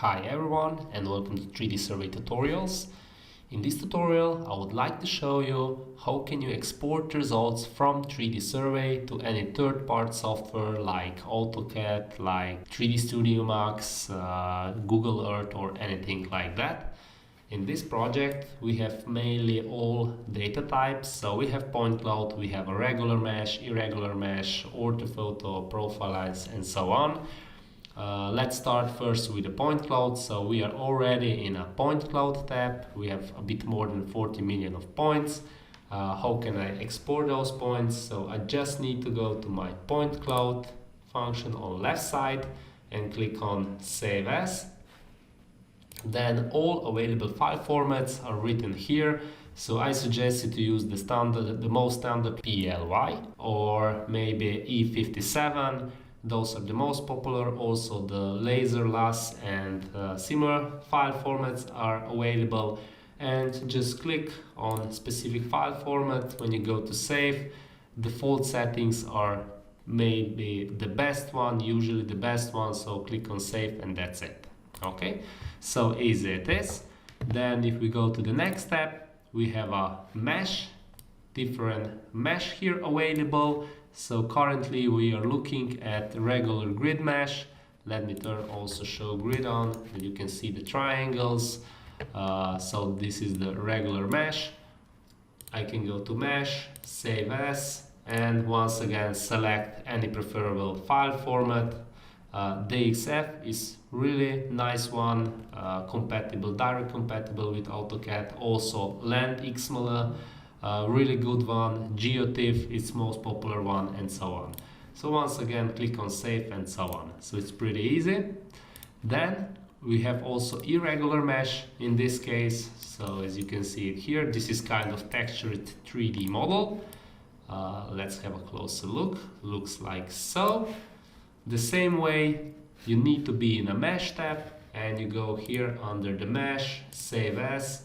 Hi everyone and welcome to 3D Survey Tutorials. In this tutorial I would like to show you how can you export results from 3D Survey to any third-party software like AutoCAD, like 3D Studio Max, Google Earth or anything like that. In this project we have mainly all data types, so we have point cloud, we have a regular mesh, irregular mesh, orthophoto, profile lines and so on. Let's start first with the point cloud. So we are already in a point cloud tab. We have a bit more than 40 million of points. How can I export those points? So I just need to go to my point cloud function on left side and click on Save As. Then all available file formats are written here. So I suggest you to use the most standard PLY or maybe E57. Those are the most popular. Also the laser LAS and similar file formats are available, and just click on specific file format. When you go to save, default settings are maybe the best one, usually the best one, so click on save and that's it. Okay, so easy it is. Then if we go to the next step, we have a mesh, different mesh here available. So currently we are looking at regular grid mesh. Let me turn also show grid on, and you can see the triangles. So this is the regular mesh. I can go to mesh, save as, and once again select any preferable file format. DXF is really nice one, compatible, direct compatible with AutoCAD. Also Land XML, really good one. GeoTIFF is most popular one, and so on. So once again click on save and so on. So it's pretty easy. Then we have also irregular mesh in this case. So as you can see it here, this is kind of textured 3D model. Let's have a closer look. Looks like so. The same way, you need to be in a mesh tab and you go here under the mesh, save as,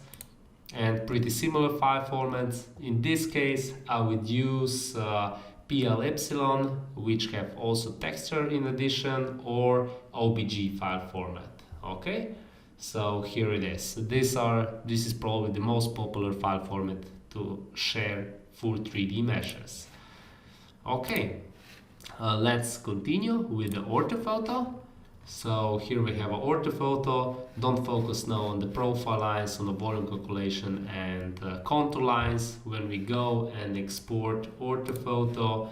and pretty similar file formats. In this case I would use PL Epsilon, which have also texture in addition, or OBJ file format. Okay, so here it is. This is probably the most popular file format to share full 3D meshes. Okay, let's continue with the orthophoto. So here we have an orthophoto. Don't focus now on the profile lines, on the volume calculation and contour lines. When we go and export orthophoto,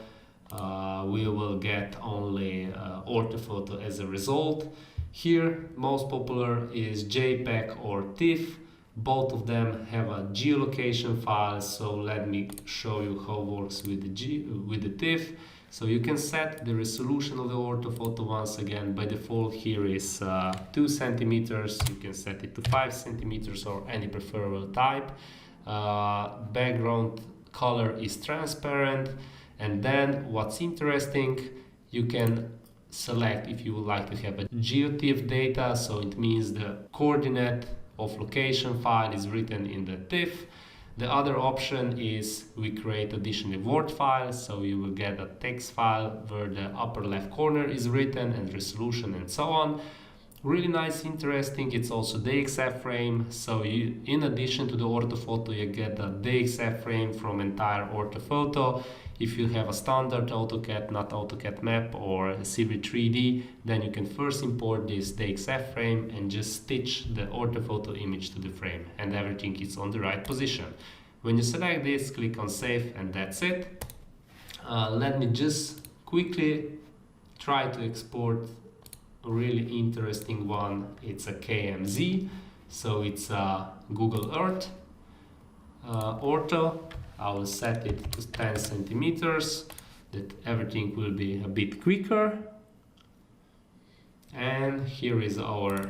we will get only orthophoto as a result. Here most popular is JPEG or TIFF. Both of them have a geolocation file, so let me show you how it works with the TIFF. So you can set the resolution of the orthophoto. Once again, by default here is 2 centimeters. You can set it to 5 centimeters or any preferable type. Background color is transparent. And then what's interesting, you can select if you would like to have a GeoTIFF data. So it means the coordinate of location file is written in the TIFF. The other option is we create additional Word files, so you will get a text file where the upper left corner is written and resolution and so on. Really nice, interesting. It's also DXF frame, so you, in addition to the orthophoto, you get a DXF frame from entire orthophoto. If you have a standard AutoCAD, not AutoCAD map or Civil 3D, then you can first import this DXF frame and just stitch the orthophoto image to the frame, and everything is on the right position. When you select this, click on save and that's it. Let me just quickly try to export a really interesting one. It's a KMZ, so it's a Google Earth ortho. I will set it to 10 centimeters, that everything will be a bit quicker. And here is our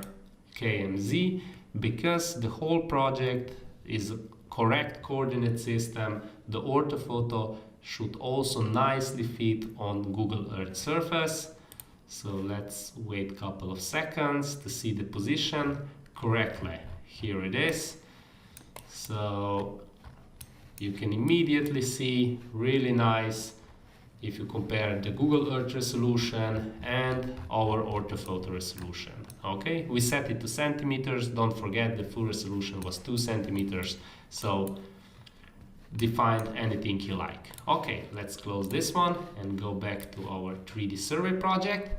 KMZ. Because the whole project is a correct coordinate system, the orthophoto should also nicely fit on Google Earth surface. So let's wait a couple of seconds to see the position correctly. Here it is. So you can immediately see, really nice, if you compare the Google Earth resolution and our orthophoto resolution. Okay, we set it to centimeters. Don't forget the full resolution was 2 centimeters. So define anything you like. Okay, let's close this one and go back to our 3D survey project.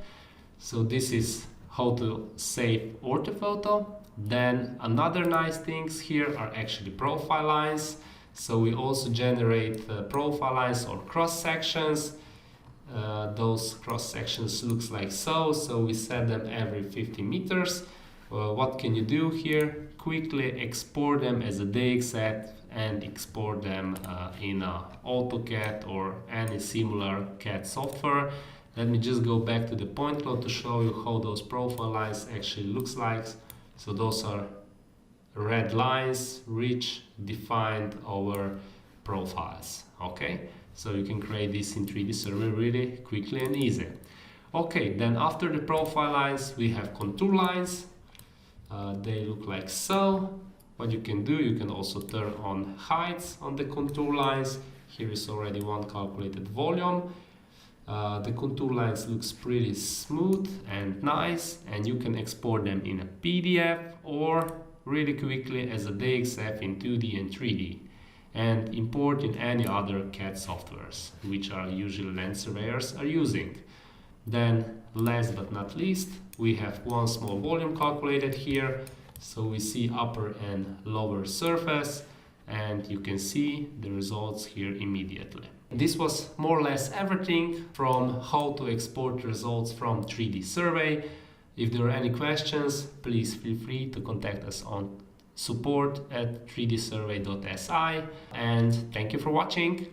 So this is how to save orthophoto. Then another nice things here are actually profile lines. So we also generate profile lines or cross sections. Those cross sections looks like so we set them every 50 meters. What can you do here? Quickly export them as a DXF and export them in AutoCAD or any similar CAD software. Let me just go back to the point cloud to show you how those profile lines actually looks like. So those are red lines which defined our profiles. Okay, so you can create this in 3D Survey really quickly and easy. Okay, then after the profile lines we have contour lines. They look like so. What you can do, you can also turn on heights on the contour lines. Here is already one calculated volume. The contour lines looks pretty smooth and nice, and you can export them in a PDF or really quickly as a DXF in 2D and 3D, and import in any other CAD softwares which are usually land surveyors are using. Then last but not least, we have one small volume calculated here. So we see upper and lower surface, and you can see the results here immediately. This was more or less everything from how to export results from 3D survey. If there are any questions, please feel free to contact us on support@3dsurvey.si, and thank you for watching.